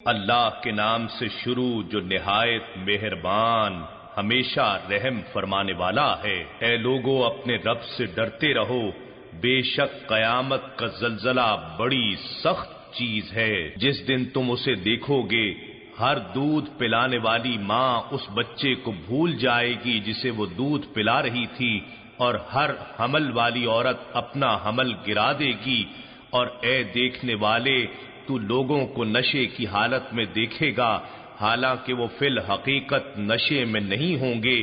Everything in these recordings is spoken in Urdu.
اللہ کے نام سے شروع جو نہایت مہربان ہمیشہ رحم فرمانے والا ہے۔ اے لوگو اپنے رب سے ڈرتے رہو، بے شک قیامت کا زلزلہ بڑی سخت چیز ہے۔ جس دن تم اسے دیکھو گے، ہر دودھ پلانے والی ماں اس بچے کو بھول جائے گی جسے وہ دودھ پلا رہی تھی، اور ہر حمل والی عورت اپنا حمل گرا دے گی۔ اور اے دیکھنے والے، تو لوگوں کو نشے کی حالت میں دیکھے گا، حالانکہ وہ فی الحقیقت نشے میں نہیں ہوں گے،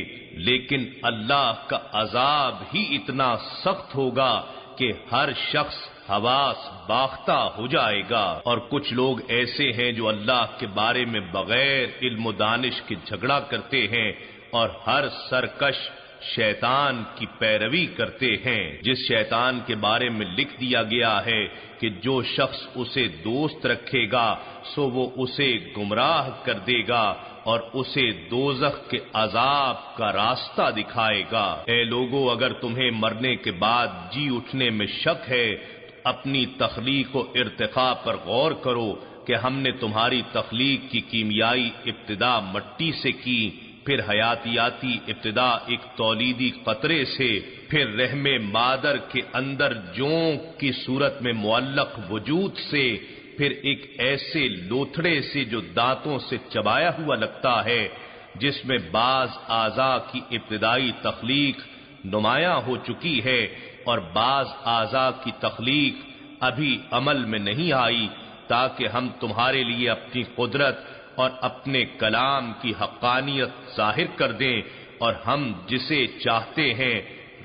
لیکن اللہ کا عذاب ہی اتنا سخت ہوگا کہ ہر شخص حواس باختہ ہو جائے گا۔ اور کچھ لوگ ایسے ہیں جو اللہ کے بارے میں بغیر علم و دانش کے جھگڑا کرتے ہیں اور ہر سرکش شیطان کی پیروی کرتے ہیں، جس شیطان کے بارے میں لکھ دیا گیا ہے کہ جو شخص اسے دوست رکھے گا سو وہ اسے گمراہ کر دے گا اور اسے دوزخ کے عذاب کا راستہ دکھائے گا۔ اے لوگو، اگر تمہیں مرنے کے بعد جی اٹھنے میں شک ہے تو اپنی تخلیق و ارتقاء پر غور کرو کہ ہم نے تمہاری تخلیق کی کیمیائی ابتدا مٹی سے کی، پھر حیاتیاتی ابتدا ایک تولیدی قطرے سے، پھر رحم مادر کے اندر جونک کی صورت میں معلق وجود سے، پھر ایک ایسے لوتھڑے سے جو دانتوں سے چبایا ہوا لگتا ہے، جس میں بعض اعضاء کی ابتدائی تخلیق نمایاں ہو چکی ہے اور بعض اعضاء کی تخلیق ابھی عمل میں نہیں آئی، تاکہ ہم تمہارے لیے اپنی قدرت اور اپنے کلام کی حقانیت ظاہر کر دیں، اور ہم جسے چاہتے ہیں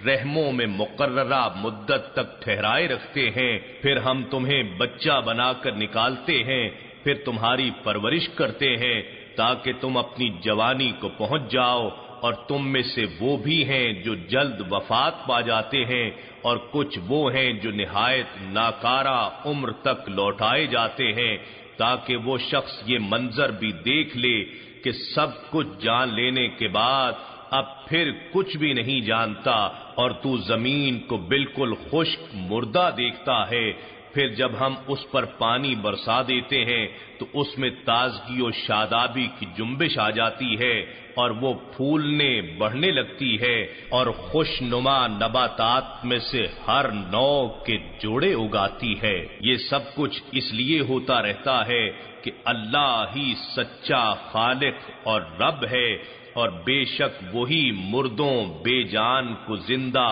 رحموں میں مقررہ مدت تک ٹھہرائے رکھتے ہیں، پھر ہم تمہیں بچہ بنا کر نکالتے ہیں، پھر تمہاری پرورش کرتے ہیں تاکہ تم اپنی جوانی کو پہنچ جاؤ، اور تم میں سے وہ بھی ہیں جو جلد وفات پا جاتے ہیں، اور کچھ وہ ہیں جو نہایت ناکارہ عمر تک لوٹائے جاتے ہیں، تاکہ وہ شخص یہ منظر بھی دیکھ لے کہ سب کچھ جان لینے کے بعد اب پھر کچھ بھی نہیں جانتا، اور تو زمین کو بالکل خشک مردہ دیکھتا ہے۔ پھر جب ہم اس پر پانی برسا دیتے ہیں تو اس میں تازگی و شادابی کی جنبش آ جاتی ہے، اور وہ پھولنے بڑھنے لگتی ہے، اور خوش نما نباتات میں سے ہر نوع کے جوڑے اگاتی ہے۔ یہ سب کچھ اس لیے ہوتا رہتا ہے کہ اللہ ہی سچا خالق اور رب ہے، اور بے شک وہی مردوں بے جان کو زندہ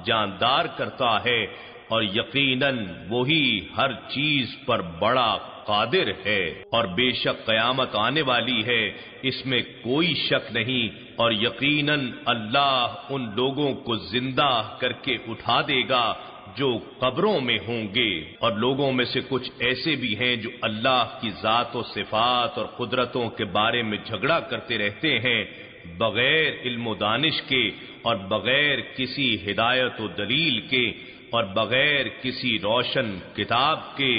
جاندار کرتا ہے، اور یقیناً وہی ہر چیز پر بڑا قادر ہے۔ اور بے شک قیامت آنے والی ہے، اس میں کوئی شک نہیں، اور یقیناً اللہ ان لوگوں کو زندہ کر کے اٹھا دے گا جو قبروں میں ہوں گے۔ اور لوگوں میں سے کچھ ایسے بھی ہیں جو اللہ کی ذات و صفات اور قدرتوں کے بارے میں جھگڑا کرتے رہتے ہیں، بغیر علم و دانش کے اور بغیر کسی ہدایت و دلیل کے اور بغیر کسی روشن کتاب کے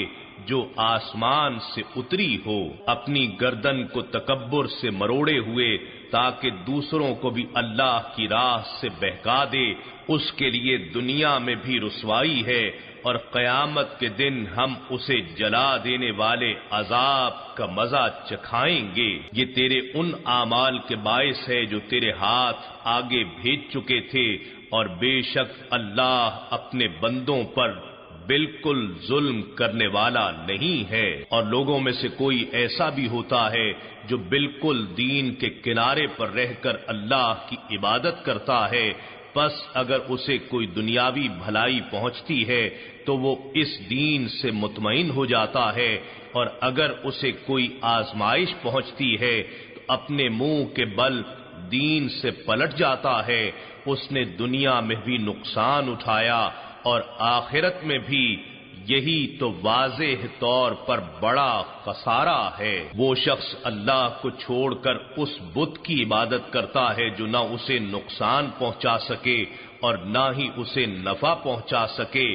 جو آسمان سے اتری ہو، اپنی گردن کو تکبر سے مروڑے ہوئے تاکہ دوسروں کو بھی اللہ کی راہ سے بہکا دے، اس کے لیے دنیا میں بھی رسوائی ہے، اور قیامت کے دن ہم اسے جلا دینے والے عذاب کا مزہ چکھائیں گے۔ یہ تیرے ان اعمال کے باعث ہے جو تیرے ہاتھ آگے بھیج چکے تھے، اور بے شک اللہ اپنے بندوں پر بالکل ظلم کرنے والا نہیں ہے۔ اور لوگوں میں سے کوئی ایسا بھی ہوتا ہے جو بالکل دین کے کنارے پر رہ کر اللہ کی عبادت کرتا ہے، پس اگر اسے کوئی دنیاوی بھلائی پہنچتی ہے تو وہ اس دین سے مطمئن ہو جاتا ہے، اور اگر اسے کوئی آزمائش پہنچتی ہے تو اپنے منہ کے بل دین سے پلٹ جاتا ہے۔ اس نے دنیا میں بھی نقصان اٹھایا اور آخرت میں بھی، یہی تو واضح طور پر بڑا خسارہ ہے۔ وہ شخص اللہ کو چھوڑ کر اس بت کی عبادت کرتا ہے جو نہ اسے نقصان پہنچا سکے اور نہ ہی اسے نفع پہنچا سکے،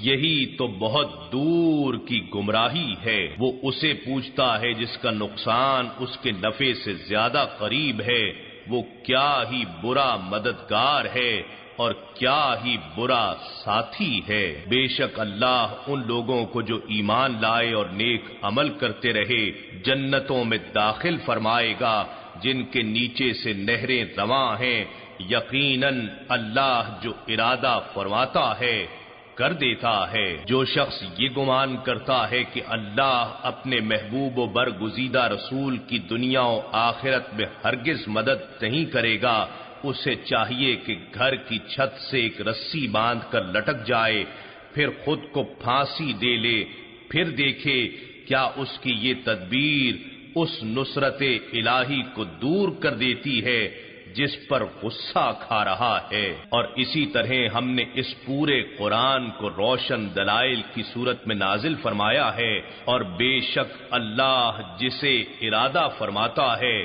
یہی تو بہت دور کی گمراہی ہے۔ وہ اسے پوچھتا ہے جس کا نقصان اس کے نفع سے زیادہ قریب ہے، وہ کیا ہی برا مددگار ہے۔ اور کیا ہی برا ساتھی ہے۔ بے شک اللہ ان لوگوں کو جو ایمان لائے اور نیک عمل کرتے رہے جنتوں میں داخل فرمائے گا جن کے نیچے سے نہریں رواں ہیں۔ یقیناً اللہ جو ارادہ فرماتا ہے کر دیتا ہے۔ جو شخص یہ گمان کرتا ہے کہ اللہ اپنے محبوب و برگزیدہ رسول کی دنیا و آخرت میں ہرگز مدد نہیں کرے گا، اسے چاہیے کہ گھر کی چھت سے ایک رسی باندھ کر لٹک جائے، پھر خود کو پھانسی دے لے، پھر دیکھے کیا اس کی یہ تدبیر اس نصرت الہی کو دور کر دیتی ہے جس پر غصہ کھا رہا ہے۔ اور اسی طرح ہم نے اس پورے قرآن کو روشن دلائل کی صورت میں نازل فرمایا ہے، اور بے شک اللہ جسے ارادہ فرماتا ہے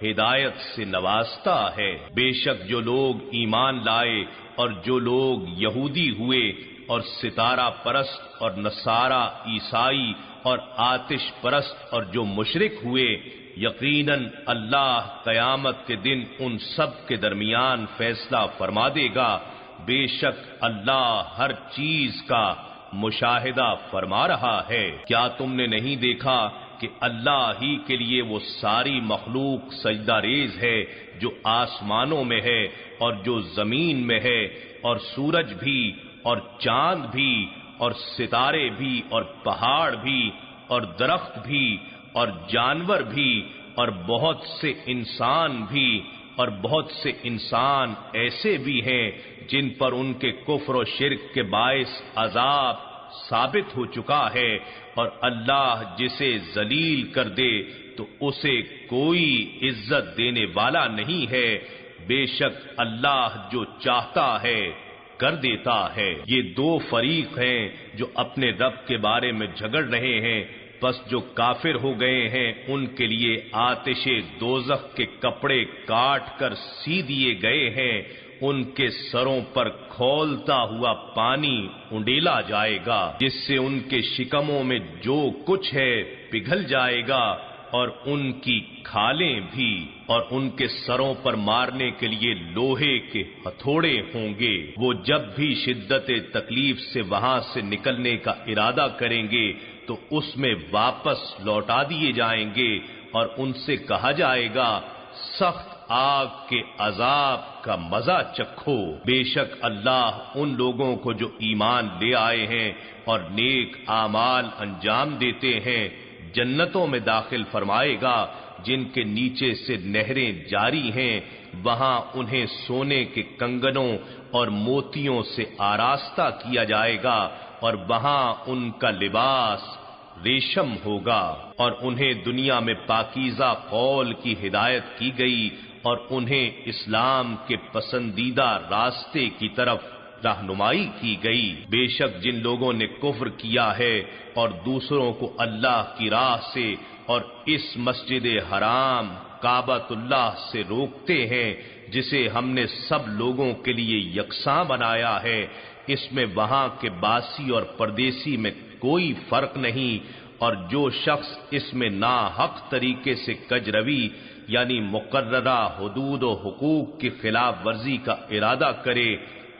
ہدایت سے نوازتا ہے۔ بے شک جو لوگ ایمان لائے اور جو لوگ یہودی ہوئے اور ستارہ پرست اور نصارہ عیسائی اور آتش پرست اور جو مشرک ہوئے، یقیناً اللہ قیامت کے دن ان سب کے درمیان فیصلہ فرما دے گا۔ بے شک اللہ ہر چیز کا مشاہدہ فرما رہا ہے۔ کیا تم نے نہیں دیکھا کہ اللہ ہی کے لیے وہ ساری مخلوق سجدہ ریز ہے جو آسمانوں میں ہے اور جو زمین میں ہے، اور سورج بھی اور چاند بھی اور ستارے بھی اور پہاڑ بھی اور درخت بھی اور جانور بھی اور بہت سے انسان بھی، اور بہت سے انسان ایسے بھی ہیں جن پر ان کے کفر و شرک کے باعث عذاب ثابت ہو چکا ہے، اور اللہ جسے ذلیل کر دے تو اسے کوئی عزت دینے والا نہیں ہے۔ بے شک اللہ جو چاہتا ہے کر دیتا ہے۔ یہ دو فریق ہیں جو اپنے رب کے بارے میں جھگڑ رہے ہیں، پس جو کافر ہو گئے ہیں ان کے لیے آتش دوزخ کے کپڑے کاٹ کر سی دیے گئے ہیں، ان کے سروں پر کھولتا ہوا پانی انڈیلا جائے گا جس سے ان کے شکموں میں جو کچھ ہے پگھل جائے گا، اور ان کی کھالیں بھی، اور ان کے سروں پر مارنے کے لیے لوہے کے ہتھوڑے ہوں گے۔ وہ جب بھی شدت تکلیف سے وہاں سے نکلنے کا ارادہ کریں گے تو اس میں واپس لوٹا دیے جائیں گے، اور ان سے کہا جائے گا سخت آگ کے عذاب کا مزہ چکھو۔ بے شک اللہ ان لوگوں کو جو ایمان لے آئے ہیں اور نیک اعمال انجام دیتے ہیں جنتوں میں داخل فرمائے گا جن کے نیچے سے نہریں جاری ہیں، وہاں انہیں سونے کے کنگنوں اور موتیوں سے آراستہ کیا جائے گا، اور وہاں ان کا لباس ریشم ہوگا، اور انہیں دنیا میں پاکیزہ قول کی ہدایت کی گئی اور انہیں اسلام کے پسندیدہ راستے کی طرف رہنمائی کی گئی۔ بے شک جن لوگوں نے کفر کیا ہے اور دوسروں کو اللہ کی راہ سے اور اس مسجد حرام کعبۃ اللہ سے روکتے ہیں جسے ہم نے سب لوگوں کے لیے یکساں بنایا ہے، اس میں وہاں کے باسی اور پردیسی میں کوئی فرق نہیں، اور جو شخص اس میں ناحق طریقے سے کجروی یعنی مقررہ حدود و حقوق کی خلاف ورزی کا ارادہ کرے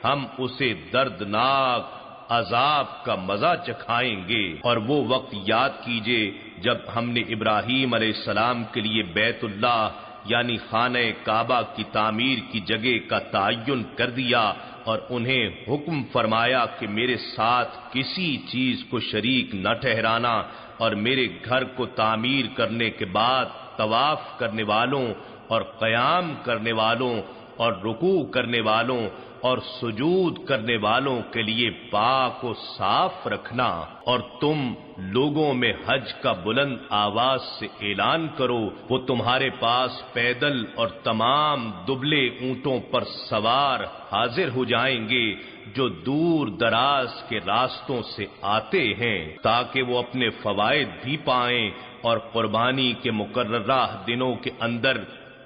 ہم اسے دردناک عذاب کا مزہ چکھائیں گے۔ اور وہ وقت یاد کیجئے جب ہم نے ابراہیم علیہ السلام کے لیے بیت اللہ یعنی خانہ کعبہ کی تعمیر کی جگہ کا تعین کر دیا اور انہیں حکم فرمایا کہ میرے ساتھ کسی چیز کو شریک نہ ٹھہرانا، اور میرے گھر کو تعمیر کرنے کے بعد طواف کرنے والوں اور قیام کرنے والوں اور رکوع کرنے والوں اور سجود کرنے والوں کے لیے پاک و صاف رکھنا، اور تم لوگوں میں حج کا بلند آواز سے اعلان کرو، وہ تمہارے پاس پیدل اور تمام دبلے اونٹوں پر سوار حاضر ہو جائیں گے جو دور دراز کے راستوں سے آتے ہیں، تاکہ وہ اپنے فوائد بھی پائیں، اور قربانی کے مقررہ دنوں کے اندر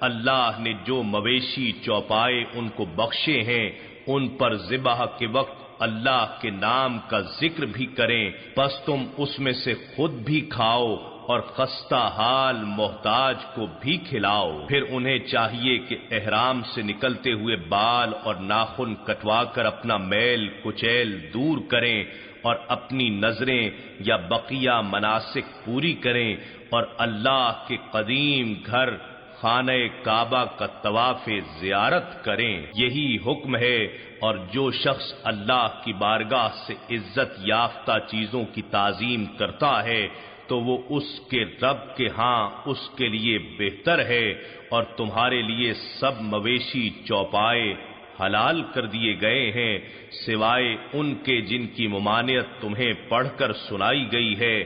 اللہ نے جو مویشی چوپائے ان کو بخشے ہیں ان پر ذبح کے وقت اللہ کے نام کا ذکر بھی کریں، پس تم اس میں سے خود بھی کھاؤ اور خستہ حال محتاج کو بھی کھلاؤ۔ پھر انہیں چاہیے کہ احرام سے نکلتے ہوئے بال اور ناخن کٹوا کر اپنا میل کچیل دور کریں اور اپنی نظریں یا بقیہ مناسک پوری کریں اور اللہ کے قدیم گھر خانہ کعبہ کا طواف زیارت کریں۔ یہی حکم ہے، اور جو شخص اللہ کی بارگاہ سے عزت یافتہ چیزوں کی تعظیم کرتا ہے تو وہ اس کے رب کے ہاں اس کے لیے بہتر ہے، اور تمہارے لیے سب مویشی چوپائے حلال کر دیے گئے ہیں سوائے ان کے جن کی ممانعت تمہیں پڑھ کر سنائی گئی ہے،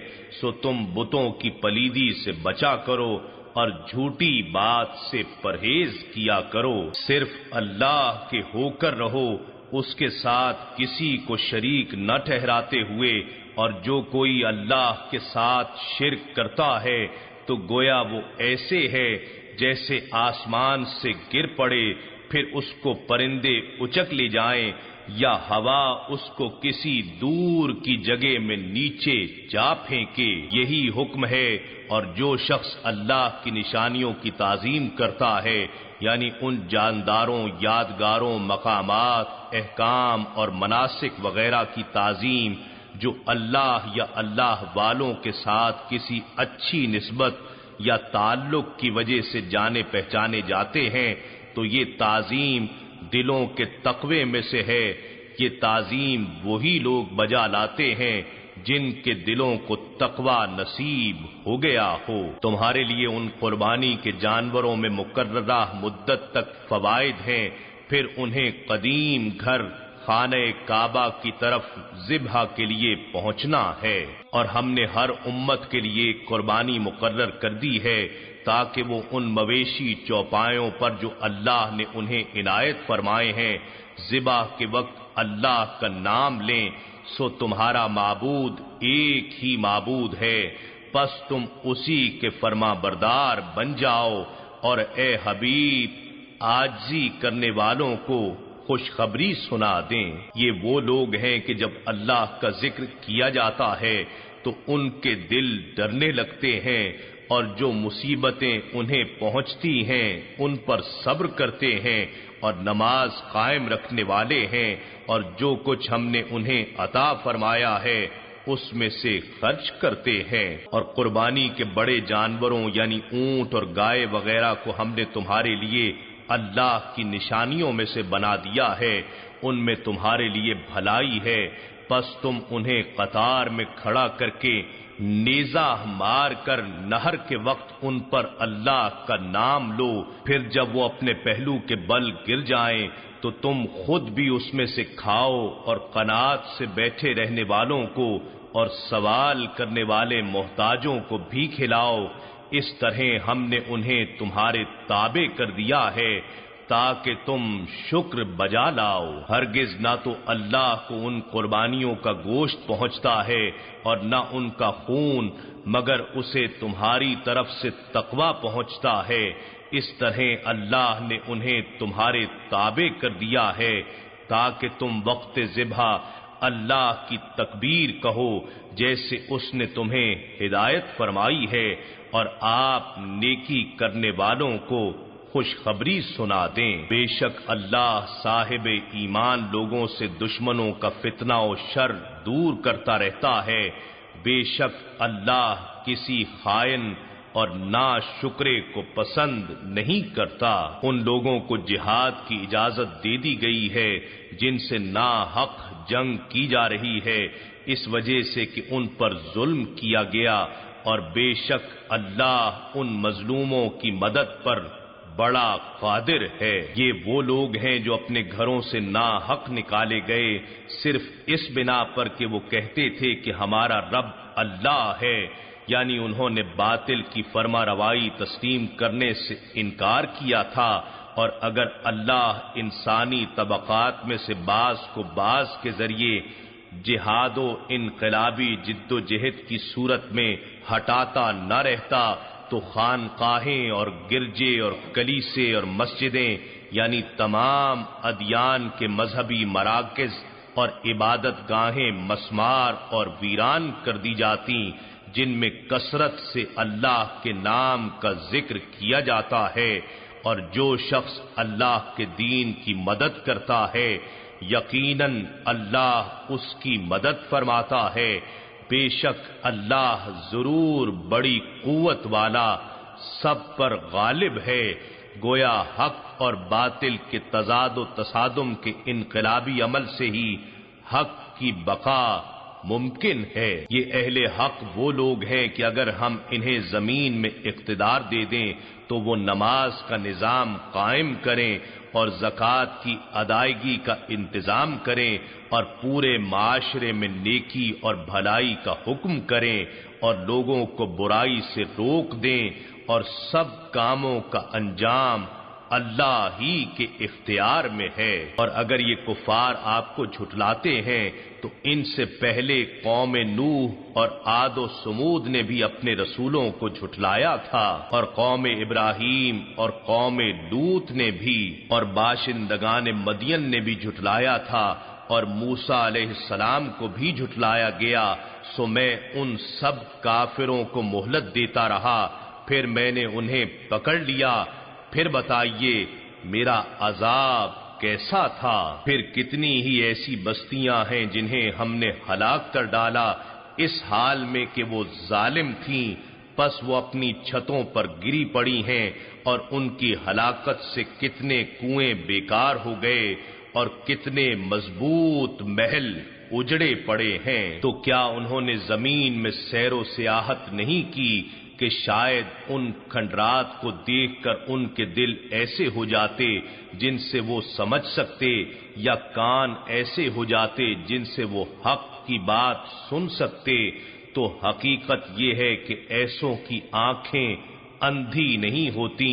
سو تم بتوں کی پلیدی سے بچا کرو اور جھوٹی بات سے پرہیز کیا کرو۔ صرف اللہ کے ہو کر رہو، اس کے ساتھ کسی کو شریک نہ ٹھہراتے ہوئے، اور جو کوئی اللہ کے ساتھ شرک کرتا ہے تو گویا وہ ایسے ہے جیسے آسمان سے گر پڑے پھر اس کو پرندے اچک لے جائیں یا ہوا اس کو کسی دور کی جگہ میں نیچے جا پھینکے۔ یہی حکم ہے، اور جو شخص اللہ کی نشانیوں کی تعظیم کرتا ہے، یعنی ان جانداروں، یادگاروں، مقامات، احکام اور مناسک وغیرہ کی تعظیم جو اللہ یا اللہ والوں کے ساتھ کسی اچھی نسبت یا تعلق کی وجہ سے جانے پہچانے جاتے ہیں، تو یہ تعظیم دلوں کے تقوی میں سے ہے۔ یہ تعظیم وہی لوگ بجا لاتے ہیں جن کے دلوں کو تقوی نصیب ہو گیا ہو۔ تمہارے لیے ان قربانی کے جانوروں میں مقررہ مدت تک فوائد ہیں، پھر انہیں قدیم گھر خانہ کعبہ کی طرف ذبح کے لیے پہنچنا ہے، اور ہم نے ہر امت کے لیے قربانی مقرر کر دی ہے تاکہ وہ ان مویشی چوپایوں پر جو اللہ نے انہیں عنایت فرمائے ہیں ذبح کے وقت اللہ کا نام لیں، سو تمہارا معبود ایک ہی معبود ہے، پس تم اسی کے فرما بردار بن جاؤ، اور اے حبیب عاجزی کرنے والوں کو خوشخبری سنا دیں۔ یہ وہ لوگ ہیں کہ جب اللہ کا ذکر کیا جاتا ہے تو ان کے دل ڈرنے لگتے ہیں، اور جو مصیبتیں انہیں پہنچتی ہیں ان پر صبر کرتے ہیں اور نماز قائم رکھنے والے ہیں، اور جو کچھ ہم نے انہیں عطا فرمایا ہے اس میں سے خرچ کرتے ہیں۔ اور قربانی کے بڑے جانوروں یعنی اونٹ اور گائے وغیرہ کو ہم نے تمہارے لیے اللہ کی نشانیوں میں سے بنا دیا ہے، ان میں تمہارے لیے بھلائی ہے، پس تم انہیں قطار میں کھڑا کر کے نیزہ مار کر نہر کے وقت ان پر اللہ کا نام لو، پھر جب وہ اپنے پہلو کے بل گر جائیں تو تم خود بھی اس میں سے کھاؤ، اور قناعت سے بیٹھے رہنے والوں کو اور سوال کرنے والے محتاجوں کو بھی کھلاؤ۔ اس طرح ہم نے انہیں تمہارے تابع کر دیا ہے تاکہ تم شکر بجا لاؤ۔ ہرگز نہ تو اللہ کو ان قربانیوں کا گوشت پہنچتا ہے اور نہ ان کا خون، مگر اسے تمہاری طرف سے تقوی پہنچتا ہے۔ اس طرح اللہ نے انہیں تمہارے تابع کر دیا ہے تاکہ تم وقت ذبح اللہ کی تکبیر کہو جیسے اس نے تمہیں ہدایت فرمائی ہے، اور آپ نیکی کرنے والوں کو خوشخبری سنا دیں۔ بے شک اللہ صاحب ایمان لوگوں سے دشمنوں کا فتنہ و شر دور کرتا رہتا ہے۔ بے شک اللہ کسی خائن اور ناشکرے کو پسند نہیں کرتا۔ ان لوگوں کو جہاد کی اجازت دے دی گئی ہے جن سے ناحق جنگ کی جا رہی ہے، اس وجہ سے کہ ان پر ظلم کیا گیا، اور بے شک اللہ ان مظلوموں کی مدد پر بڑا قادر ہے۔ یہ وہ لوگ ہیں جو اپنے گھروں سے ناحق نکالے گئے صرف اس بنا پر کہ وہ کہتے تھے کہ ہمارا رب اللہ ہے، یعنی انہوں نے باطل کی فرما روائی تسلیم کرنے سے انکار کیا تھا، اور اگر اللہ انسانی طبقات میں سے بعض کو بعض کے ذریعے جہاد و انقلابی جد و جہد کی صورت میں ہٹاتا نہ رہتا تو خانقاہیں اور گرجے اور کلیسے اور مسجدیں یعنی تمام ادیان کے مذہبی مراکز اور عبادت گاہیں مسمار اور ویران کر دی جاتی، جن میں کثرت سے اللہ کے نام کا ذکر کیا جاتا ہے، اور جو شخص اللہ کے دین کی مدد کرتا ہے یقیناً اللہ اس کی مدد فرماتا ہے۔ بے شک اللہ ضرور بڑی قوت والا سب پر غالب ہے۔ گویا حق اور باطل کے تضاد و تصادم کے انقلابی عمل سے ہی حق کی بقا ممکن ہے۔ یہ اہل حق وہ لوگ ہیں کہ اگر ہم انہیں زمین میں اقتدار دے دیں تو وہ نماز کا نظام قائم کریں اور زکوٰۃ کی ادائیگی کا انتظام کریں اور پورے معاشرے میں نیکی اور بھلائی کا حکم کریں اور لوگوں کو برائی سے روک دیں، اور سب کاموں کا انجام اللہ ہی کے اختیار میں ہے۔ اور اگر یہ کفار آپ کو جھٹلاتے ہیں تو ان سے پہلے قوم نوح اور عاد و سمود نے بھی اپنے رسولوں کو جھٹلایا تھا، اور قوم ابراہیم اور قوم لوط نے بھی، اور باشندگان مدین نے بھی جھٹلایا تھا، اور موسیٰ علیہ السلام کو بھی جھٹلایا گیا۔ سو میں ان سب کافروں کو مہلت دیتا رہا، پھر میں نے انہیں پکڑ لیا۔ پھر بتائیے میرا عذاب کیسا تھا؟ پھر کتنی ہی ایسی بستیاں ہیں جنہیں ہم نے ہلاک کر ڈالا اس حال میں کہ وہ ظالم تھیں، پس وہ اپنی چھتوں پر گری پڑی ہیں، اور ان کی ہلاکت سے کتنے کنویں بیکار ہو گئے اور کتنے مضبوط محل اجڑے پڑے ہیں۔ تو کیا انہوں نے زمین میں سیر و سیاحت نہیں کی کہ شاید ان کھنڈرات کو دیکھ کر ان کے دل ایسے ہو جاتے جن سے وہ سمجھ سکتے، یا کان ایسے ہو جاتے جن سے وہ حق کی بات سن سکتے؟ تو حقیقت یہ ہے کہ ایسوں کی آنکھیں اندھی نہیں ہوتی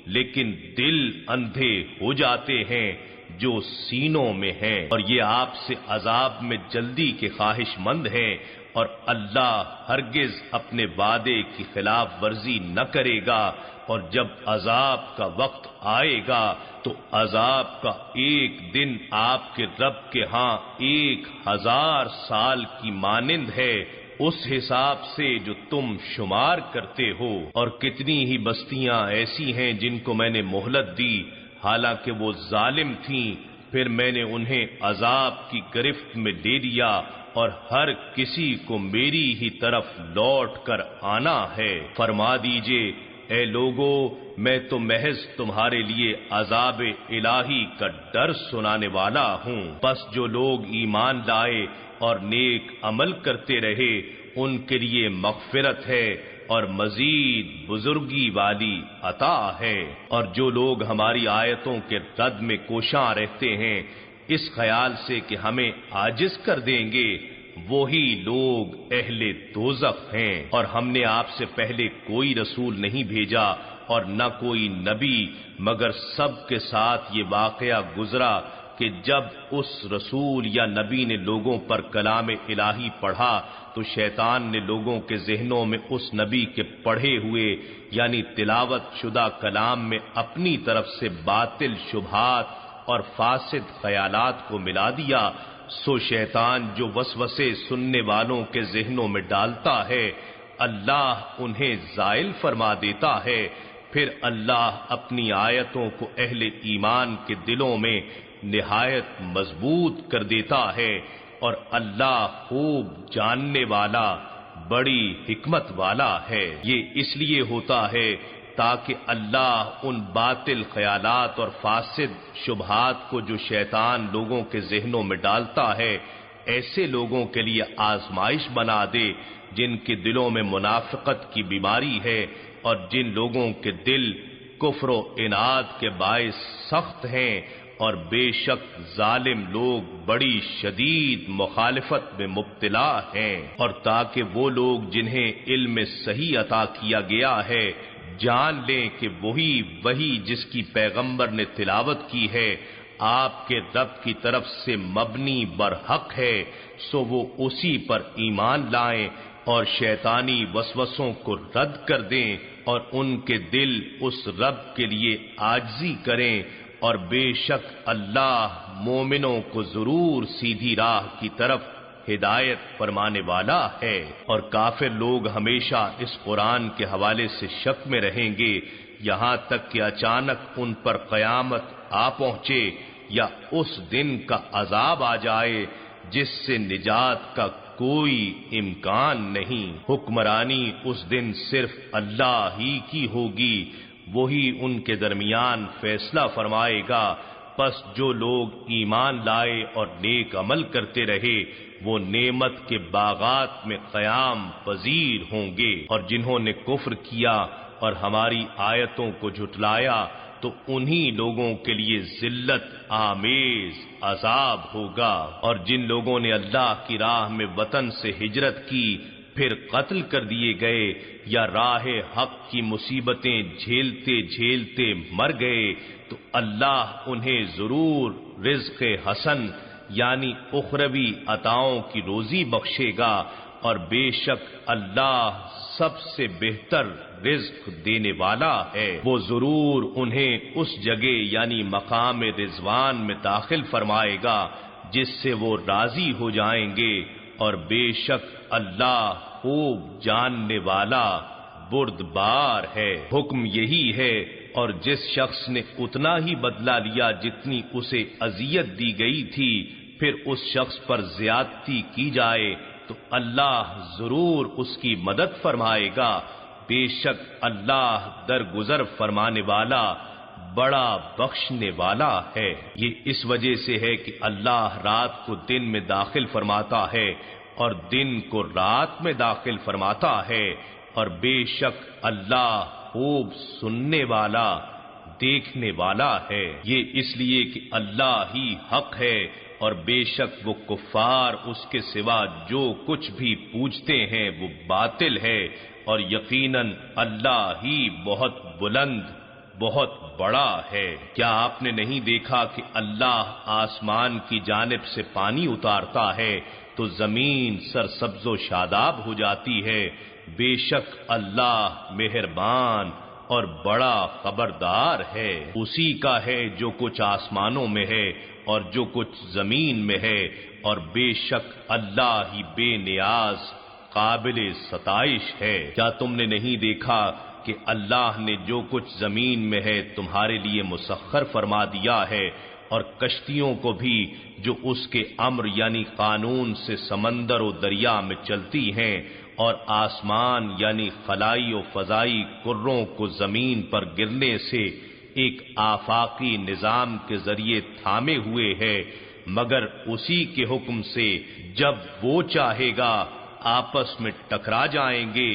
لیکن دل اندھے ہو جاتے ہیں جو سینوں میں ہیں، اور یہ آپ سے عذاب میں جلدی کے خواہش مند ہیں، اور اللہ ہرگز اپنے وعدے کی خلاف ورزی نہ کرے گا، اور جب عذاب کا وقت آئے گا تو عذاب کا ایک دن آپ کے رب کے ہاں 1000 سال کی مانند ہے، اس حساب سے جو تم شمار کرتے ہو۔ اور کتنی ہی بستیاں ایسی ہیں جن کو میں نے مہلت دی حالانکہ وہ ظالم تھیں، پھر میں نے انہیں عذاب کی گرفت میں لے لیا، اور ہر کسی کو میری ہی طرف لوٹ کر آنا ہے۔ فرما دیجئے اے لوگو، میں تو محض تمہارے لیے عذاب الہی کا ڈر سنانے والا ہوں، بس جو لوگ ایمان لائے اور نیک عمل کرتے رہے ان کے لیے مغفرت ہے اور مزید بزرگی والی عطا ہے۔ اور جو لوگ ہماری آیتوں کے رد میں کوشاں رہتے ہیں اس خیال سے کہ ہمیں عاجز کر دیں گے، وہی لوگ اہل دوزخ ہیں۔ اور ہم نے آپ سے پہلے کوئی رسول نہیں بھیجا اور نہ کوئی نبی، مگر سب کے ساتھ یہ واقعہ گزرا کہ جب اس رسول یا نبی نے لوگوں پر کلام الہی پڑھا تو شیطان نے لوگوں کے ذہنوں میں اس نبی کے پڑھے ہوئے یعنی تلاوت شدہ کلام میں اپنی طرف سے باطل شبہات اور فاسد خیالات کو ملا دیا۔ سو شیطان جو وسوسے سننے والوں کے ذہنوں میں ڈالتا ہے اللہ انہیں زائل فرما دیتا ہے، پھر اللہ اپنی آیتوں کو اہل ایمان کے دلوں میں نہایت مضبوط کر دیتا ہے، اور اللہ خوب جاننے والا بڑی حکمت والا ہے۔ یہ اس لیے ہوتا ہے تاکہ اللہ ان باطل خیالات اور فاسد شبہات کو جو شیطان لوگوں کے ذہنوں میں ڈالتا ہے ایسے لوگوں کے لیے آزمائش بنا دے جن کے دلوں میں منافقت کی بیماری ہے اور جن لوگوں کے دل کفر و عناد کے باعث سخت ہیں، اور بے شک ظالم لوگ بڑی شدید مخالفت میں مبتلا ہیں۔ اور تاکہ وہ لوگ جنہیں علم صحیح عطا کیا گیا ہے جان لیں کہ وہی جس کی پیغمبر نے تلاوت کی ہے آپ کے رب کی طرف سے مبنی برحق ہے، سو وہ اسی پر ایمان لائیں اور شیطانی وسوسوں کو رد کر دیں اور ان کے دل اس رب کے لیے عاجزی کریں، اور بے شک اللہ مومنوں کو ضرور سیدھی راہ کی طرف ہدایت فرمانے والا ہے۔ اور کافر لوگ ہمیشہ اس قرآن کے حوالے سے شک میں رہیں گے یہاں تک کہ اچانک ان پر قیامت آ پہنچے یا اس دن کا عذاب آ جائے جس سے نجات کا کوئی امکان نہیں۔ حکمرانی اس دن صرف اللہ ہی کی ہوگی، وہی ان کے درمیان فیصلہ فرمائے گا۔ پس جو لوگ ایمان لائے اور نیک عمل کرتے رہے وہ نعمت کے باغات میں قیام پذیر ہوں گے، اور جنہوں نے کفر کیا اور ہماری آیتوں کو جھٹلایا تو انہی لوگوں کے لیے ذلت آمیز عذاب ہوگا۔ اور جن لوگوں نے اللہ کی راہ میں وطن سے ہجرت کی پھر قتل کر دیے گئے یا راہ حق کی مصیبتیں جھیلتے جھیلتے مر گئے تو اللہ انہیں ضرور رزق حسن یعنی اخروی عطاؤں کی روزی بخشے گا، اور بے شک اللہ سب سے بہتر رزق دینے والا ہے۔ وہ ضرور انہیں اس جگہ یعنی مقام رضوان میں داخل فرمائے گا جس سے وہ راضی ہو جائیں گے، اور بے شک اللہ خوب جاننے والا بردبار ہے۔ حکم یہی ہے، اور جس شخص نے اتنا ہی بدلہ لیا جتنی اسے اذیت دی گئی تھی پھر اس شخص پر زیادتی کی جائے تو اللہ ضرور اس کی مدد فرمائے گا، بے شک اللہ درگزر فرمانے والا بڑا بخشنے والا ہے۔ یہ اس وجہ سے ہے کہ اللہ رات کو دن میں داخل فرماتا ہے اور دن کو رات میں داخل فرماتا ہے، اور بے شک اللہ خوب سننے والا دیکھنے والا ہے۔ یہ اس لیے کہ اللہ ہی حق ہے اور بے شک وہ کفار اس کے سوا جو کچھ بھی پوجتے ہیں وہ باطل ہے، اور یقیناً اللہ ہی بہت بلند بہت بڑا ہے۔ کیا آپ نے نہیں دیکھا کہ اللہ آسمان کی جانب سے پانی اتارتا ہے تو زمین سرسبز و شاداب ہو جاتی ہے؟ بے شک اللہ مہربان اور بڑا خبردار ہے۔ اسی کا ہے جو کچھ آسمانوں میں ہے اور جو کچھ زمین میں ہے، اور بے شک اللہ ہی بے نیاز قابل ستائش ہے۔ کیا تم نے نہیں دیکھا کہ اللہ نے جو کچھ زمین میں ہے تمہارے لیے مسخر فرما دیا ہے، اور کشتیوں کو بھی جو اس کے امر یعنی قانون سے سمندر و دریا میں چلتی ہیں، اور آسمان یعنی خلائی و فضائی کروں کو زمین پر گرنے سے ایک آفاقی نظام کے ذریعے تھامے ہوئے ہے، مگر اسی کے حکم سے جب وہ چاہے گا آپس میں ٹکرا جائیں گے۔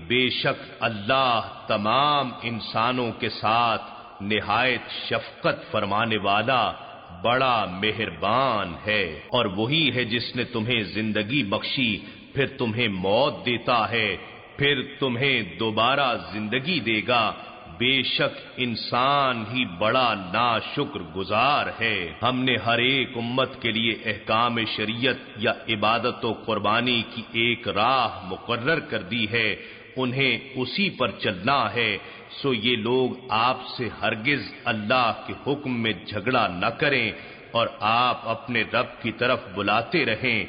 بے شک اللہ تمام انسانوں کے ساتھ نہایت شفقت فرمانے والا بڑا مہربان ہے۔ اور وہی ہے جس نے تمہیں زندگی بخشی پھر تمہیں موت دیتا ہے پھر تمہیں دوبارہ زندگی دے گا، بے شک انسان ہی بڑا ناشکر گزار ہے۔ ہم نے ہر ایک امت کے لیے احکام شریعت یا عبادت و قربانی کی ایک راہ مقرر کر دی ہے، انہیں اسی پر چلنا ہے، سو یہ لوگ آپ سے ہرگز اللہ کے حکم میں جھگڑا نہ کریں اور آپ اپنے رب کی طرف بلاتے رہیں،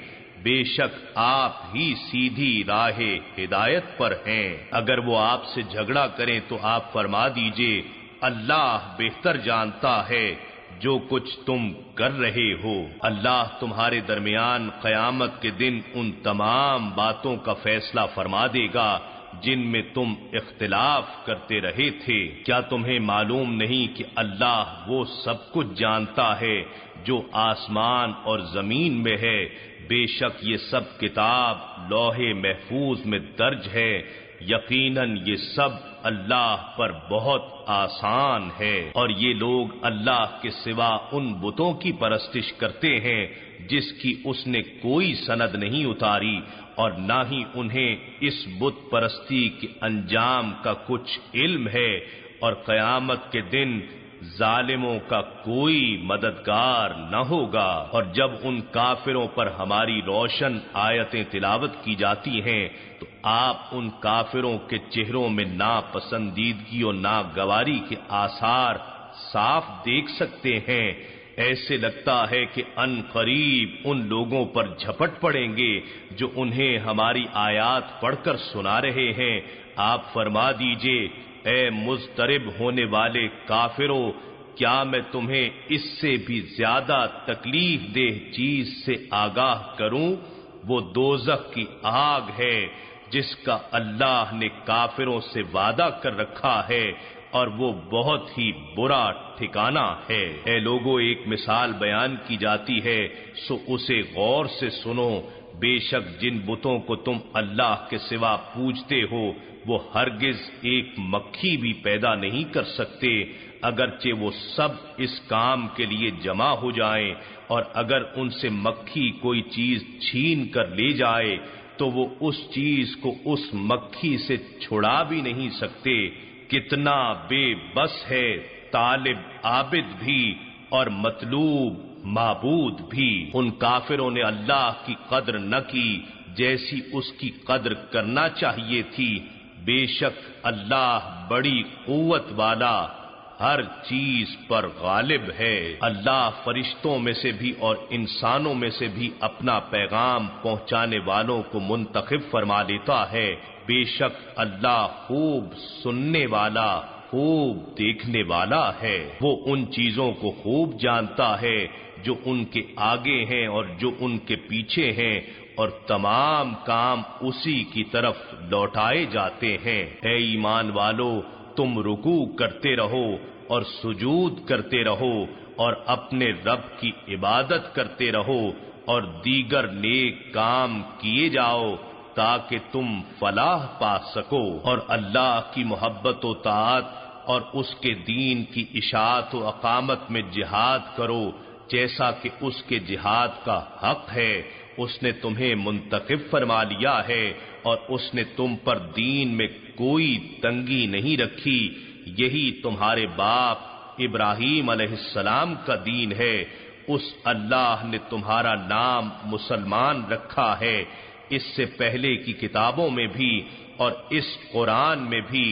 بے شک آپ ہی سیدھی راہ ہدایت پر ہیں۔ اگر وہ آپ سے جھگڑا کریں تو آپ فرما دیجئے اللہ بہتر جانتا ہے جو کچھ تم کر رہے ہو۔ اللہ تمہارے درمیان قیامت کے دن ان تمام باتوں کا فیصلہ فرما دے گا جن میں تم اختلاف کرتے رہے تھے۔ کیا تمہیں معلوم نہیں کہ اللہ وہ سب کچھ جانتا ہے جو آسمان اور زمین میں ہے؟ بے شک یہ سب کتاب لوح محفوظ میں درج ہے، یقیناً یہ سب اللہ پر بہت آسان ہے۔ اور یہ لوگ اللہ کے سوا ان بتوں کی پرستش کرتے ہیں جس کی اس نے کوئی سند نہیں اتاری، اور نہ ہی انہیں اس بت پرستی کے انجام کا کچھ علم ہے، اور قیامت کے دن ظالموں کا کوئی مددگار نہ ہوگا۔ اور جب ان کافروں پر ہماری روشن آیتیں تلاوت کی جاتی ہیں تو آپ ان کافروں کے چہروں میں ناپسندیدگی اور ناگواری کے آثار صاف دیکھ سکتے ہیں، ایسے لگتا ہے کہ ان قریب ان لوگوں پر جھپٹ پڑیں گے جو انہیں ہماری آیات پڑھ کر سنا رہے ہیں۔ آپ فرما دیجئے، اے مضطرب ہونے والے کافروں، کیا میں تمہیں اس سے بھی زیادہ تکلیف دہ چیز سے آگاہ کروں؟ وہ دوزخ کی آگ ہے جس کا اللہ نے کافروں سے وعدہ کر رکھا ہے، اور وہ بہت ہی برا ٹھکانہ ہے۔ اے لوگو، ایک مثال بیان کی جاتی ہے سو اسے غور سے سنو۔ بے شک جن بتوں کو تم اللہ کے سوا پوجتے ہو وہ ہرگز ایک مکھی بھی پیدا نہیں کر سکتے، اگرچہ وہ سب اس کام کے لیے جمع ہو جائیں، اور اگر ان سے مکھی کوئی چیز چھین کر لے جائے تو وہ اس چیز کو اس مکھی سے چھڑا بھی نہیں سکتے۔ کتنا بے بس ہے طالب عابد بھی اور مطلوب معبود بھی۔ ان کافروں نے اللہ کی قدر نہ کی جیسی اس کی قدر کرنا چاہیے تھی۔ بے شک اللہ بڑی قوت والا، ہر چیز پر غالب ہے۔ اللہ فرشتوں میں سے بھی اور انسانوں میں سے بھی اپنا پیغام پہنچانے والوں کو منتخب فرما لیتا ہے۔ بے شک اللہ خوب سننے والا، خوب دیکھنے والا ہے۔ وہ ان چیزوں کو خوب جانتا ہے جو ان کے آگے ہیں اور جو ان کے پیچھے ہیں، اور تمام کام اسی کی طرف لوٹائے جاتے ہیں۔ اے ایمان والو، تم رکوع کرتے رہو اور سجود کرتے رہو اور اپنے رب کی عبادت کرتے رہو اور دیگر نیک کام کیے جاؤ تاکہ تم فلاح پا سکو، اور اللہ کی محبت و طاعت اور اس کے دین کی اشاعت و اقامت میں جہاد کرو جیسا کہ اس کے جہاد کا حق ہے۔ اس نے تمہیں منتخب فرما لیا ہے اور اس نے تم پر دین میں کوئی تنگی نہیں رکھی۔ یہی تمہارے باپ ابراہیم علیہ السلام کا دین ہے۔ اس اللہ نے تمہارا نام مسلمان رکھا ہے، اس سے پہلے کی کتابوں میں بھی اور اس قرآن میں بھی،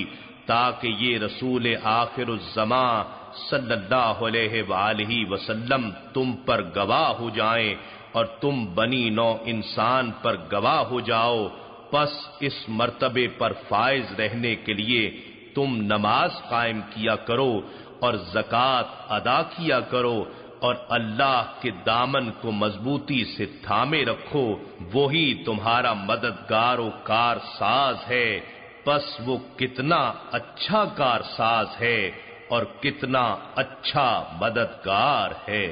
تاکہ یہ رسول آخر الزمان صلی اللہ علیہ وآلہ وسلم تم پر گواہ ہو جائیں اور تم بنی نو انسان پر گواہ ہو جاؤ۔ پس اس مرتبے پر فائز رہنے کے لیے تم نماز قائم کیا کرو اور زکوٰۃ ادا کیا کرو اور اللہ کے دامن کو مضبوطی سے تھامے رکھو، وہی تمہارا مددگار و کارساز ہے۔ پس وہ کتنا اچھا کارساز ہے اور کتنا اچھا مددگار ہے۔